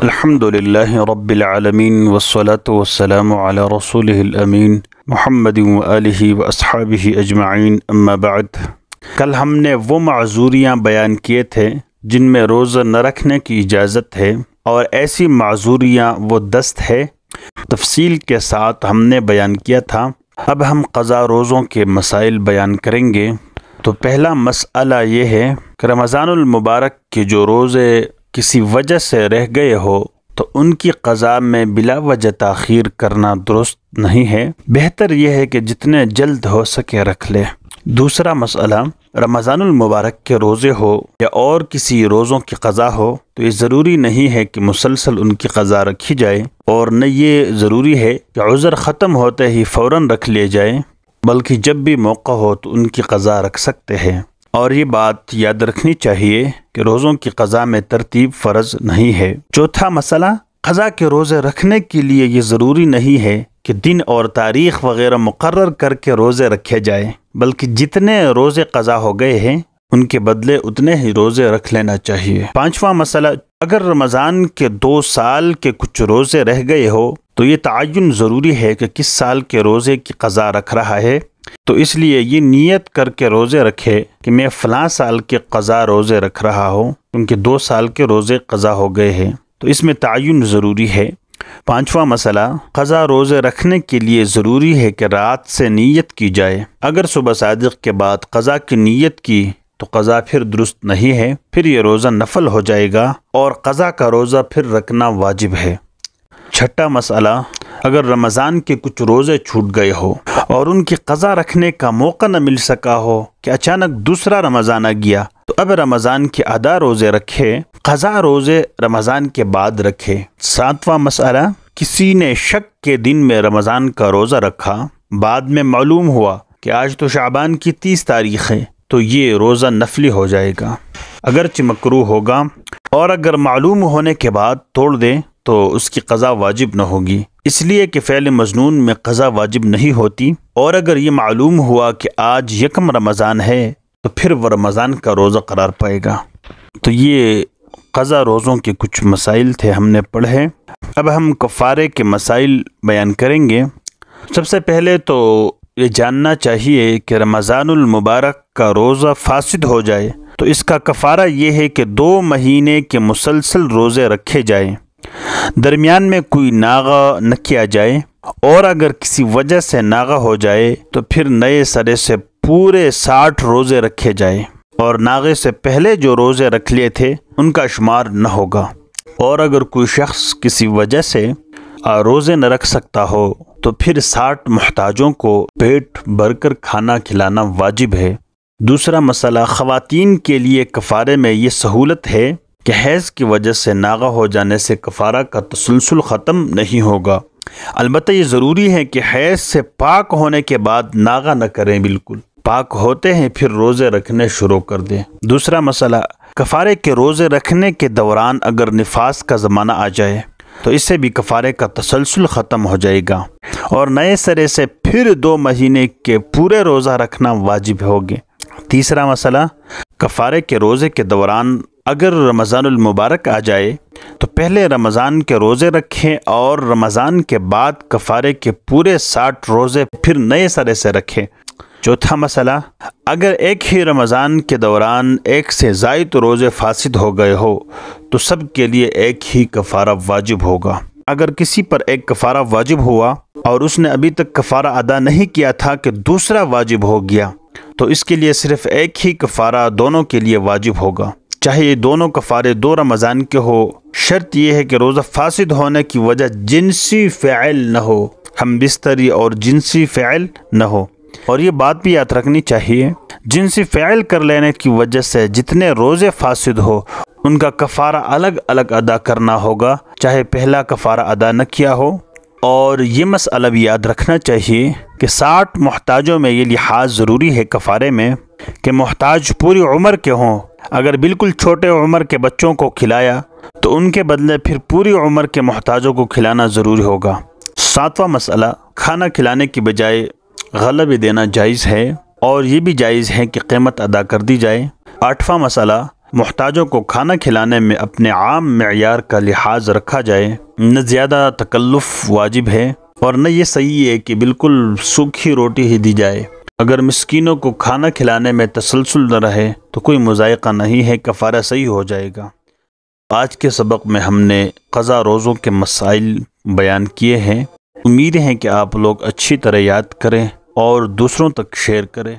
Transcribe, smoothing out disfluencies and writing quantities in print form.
الحمدللہ رب العالمین والصلاة والسلام علی رسولہ الامین محمد وآلہ واصحابہ اجمعین اما بعد۔ کل ہم نے وہ معذوریاں بیان کیے تھے جن میں روزہ نہ رکھنے کی اجازت ہے، اور ایسی معذوریاں وہ 10 ہے، تفصیل کے ساتھ ہم نے بیان کیا تھا۔ اب ہم قضا روزوں کے مسائل بیان کریں گے۔ تو پہلا مسئلہ یہ ہے کہ رمضان المبارک کے جو روزے کسی وجہ سے رہ گئے ہو تو ان کی قضا میں بلا وجہ تاخیر کرنا درست نہیں ہے، بہتر یہ ہے کہ جتنے جلد ہو سکے رکھ لے۔ دوسرا مسئلہ، رمضان المبارک کے روزے ہو یا اور کسی روزوں کی قضا ہو تو یہ ضروری نہیں ہے کہ مسلسل ان کی قضا رکھی جائے، اور نہ یہ ضروری ہے کہ عذر ختم ہوتے ہی فوراً رکھ لیے جائے، بلکہ جب بھی موقع ہو تو ان کی قضا رکھ سکتے ہیں۔ اور یہ بات یاد رکھنی چاہیے کہ روزوں کی قضا میں ترتیب فرض نہیں ہے۔ چوتھا مسئلہ، قضا کے روزے رکھنے کے لیے یہ ضروری نہیں ہے کہ دن اور تاریخ وغیرہ مقرر کر کے روزے رکھے جائیں، بلکہ جتنے روزے قضا ہو گئے ہیں ان کے بدلے اتنے ہی روزے رکھ لینا چاہیے۔ پانچواں مسئلہ، اگر رمضان کے 2 سال کے کچھ روزے رہ گئے ہو تو یہ تعین ضروری ہے کہ کس سال کے روزے کی قضا رکھ رہا ہے، تو اس لیے یہ نیت کر کے روزے رکھے کہ میں فلاں سال کے قضا روزے رکھ رہا ہوں، کیونکہ 2 سال کے روزے قضا ہو گئے ہیں، تو اس میں تعین ضروری ہے۔ پانچواں مسئلہ، قضا روزے رکھنے کے لیے ضروری ہے کہ رات سے نیت کی جائے۔ اگر صبح صادق کے بعد قضا کی نیت کی تو قضا پھر درست نہیں ہے، پھر یہ روزہ نفل ہو جائے گا اور قضا کا روزہ پھر رکھنا واجب ہے۔ چھٹا مسئلہ، اگر رمضان کے کچھ روزے چھوٹ گئے ہو اور ان کی قضا رکھنے کا موقع نہ مل سکا ہو کہ اچانک دوسرا رمضان آ گیا تو اب رمضان کے ادا روزے رکھے، قضا روزے رمضان کے بعد رکھے۔ ساتواں مسئلہ، کسی نے شک کے دن میں رمضان کا روزہ رکھا، بعد میں معلوم ہوا کہ آج تو شعبان کی 30 تاریخ ہے، تو یہ روزہ نفلی ہو جائے گا، اگرچہ مکروہ ہوگا، اور اگر معلوم ہونے کے بعد توڑ دے تو اس کی قضا واجب نہ ہوگی، اس لیے کہ فعل مظنون میں قضا واجب نہیں ہوتی، اور اگر یہ معلوم ہوا کہ آج یکم رمضان ہے تو پھر وہ رمضان کا روزہ قرار پائے گا۔ تو یہ قضا روزوں کے کچھ مسائل تھے ہم نے پڑھے۔ اب ہم کفارے کے مسائل بیان کریں گے۔ سب سے پہلے تو یہ جاننا چاہیے کہ رمضان المبارک کا روزہ فاسد ہو جائے تو اس کا کفارہ یہ ہے کہ 2 مہینے کے مسلسل روزے رکھے جائیں، درمیان میں کوئی ناغہ نہ کیا جائے، اور اگر کسی وجہ سے ناغہ ہو جائے تو پھر نئے سرے سے پورے 60 روزے رکھے جائیں، اور ناغے سے پہلے جو روزے رکھ لیے تھے ان کا شمار نہ ہوگا۔ اور اگر کوئی شخص کسی وجہ سے روزے نہ رکھ سکتا ہو تو پھر 60 محتاجوں کو پیٹ بھر کر کھانا کھلانا واجب ہے۔ دوسرا مسئلہ، خواتین کے لیے کفارے میں یہ سہولت ہے کہ حیض کی وجہ سے ناغہ ہو جانے سے کفارہ کا تسلسل ختم نہیں ہوگا، البتہ یہ ضروری ہے کہ حیض سے پاک ہونے کے بعد ناغہ نہ کریں، بالکل پاک ہوتے ہیں پھر روزے رکھنے شروع کر دیں۔ دوسرا مسئلہ، کفارے کے روزے رکھنے کے دوران اگر نفاس کا زمانہ آ جائے تو اس سے بھی کفارے کا تسلسل ختم ہو جائے گا، اور نئے سرے سے پھر 2 مہینے کے پورے روزہ رکھنا واجب ہوگے۔ تیسرا مسئلہ، کفارے کے روزے کے دوران اگر رمضان المبارک آ جائے تو پہلے رمضان کے روزے رکھیں اور رمضان کے بعد کفارے کے پورے 60 روزے پھر نئے سرے سے رکھیں۔ چوتھا مسئلہ، اگر ایک ہی رمضان کے دوران 1 سے زائد روزے فاسد ہو گئے ہو تو سب کے لیے ایک ہی کفارہ واجب ہوگا۔ اگر کسی پر ایک کفارہ واجب ہوا اور اس نے ابھی تک کفارہ ادا نہیں کیا تھا کہ دوسرا واجب ہو گیا تو اس کے لیے صرف ایک ہی کفارہ دونوں کے لیے واجب ہوگا، چاہے یہ دونوں کفارے 2 رمضان کے ہو، شرط یہ ہے کہ روزہ فاسد ہونے کی وجہ جنسی فعل نہ ہو، ہم بستری اور جنسی فعل نہ ہو۔ اور یہ بات بھی یاد رکھنی چاہیے، جنسی فعل کر لینے کی وجہ سے جتنے روزے فاسد ہو ان کا کفارہ الگ الگ ادا کرنا ہوگا، چاہے پہلا کفارہ ادا نہ کیا ہو۔ اور یہ مسئلہ بھی یاد رکھنا چاہیے کہ 60 محتاجوں میں یہ لحاظ ضروری ہے کفارے میں کہ محتاج پوری عمر کے ہوں، اگر بالکل چھوٹے عمر کے بچوں کو کھلایا تو ان کے بدلے پھر پوری عمر کے محتاجوں کو کھلانا ضروری ہوگا۔ 7واں مسئلہ، کھانا کھلانے کی بجائے غلہ بھی دینا جائز ہے، اور یہ بھی جائز ہے کہ قیمت ادا کر دی جائے۔ 8واں مسئلہ، محتاجوں کو کھانا کھلانے میں اپنے عام معیار کا لحاظ رکھا جائے، نہ زیادہ تکلف واجب ہے اور نہ یہ صحیح ہے کہ بالکل سوکھی روٹی ہی دی جائے۔ اگر مسکینوں کو کھانا کھلانے میں تسلسل نہ رہے تو کوئی مضائقہ نہیں ہے، کفارہ صحیح ہو جائے گا۔ آج کے سبق میں ہم نے قضا روزوں کے مسائل بیان کیے ہیں۔ امید ہے کہ آپ لوگ اچھی طرح یاد کریں اور دوسروں تک شیئر کریں۔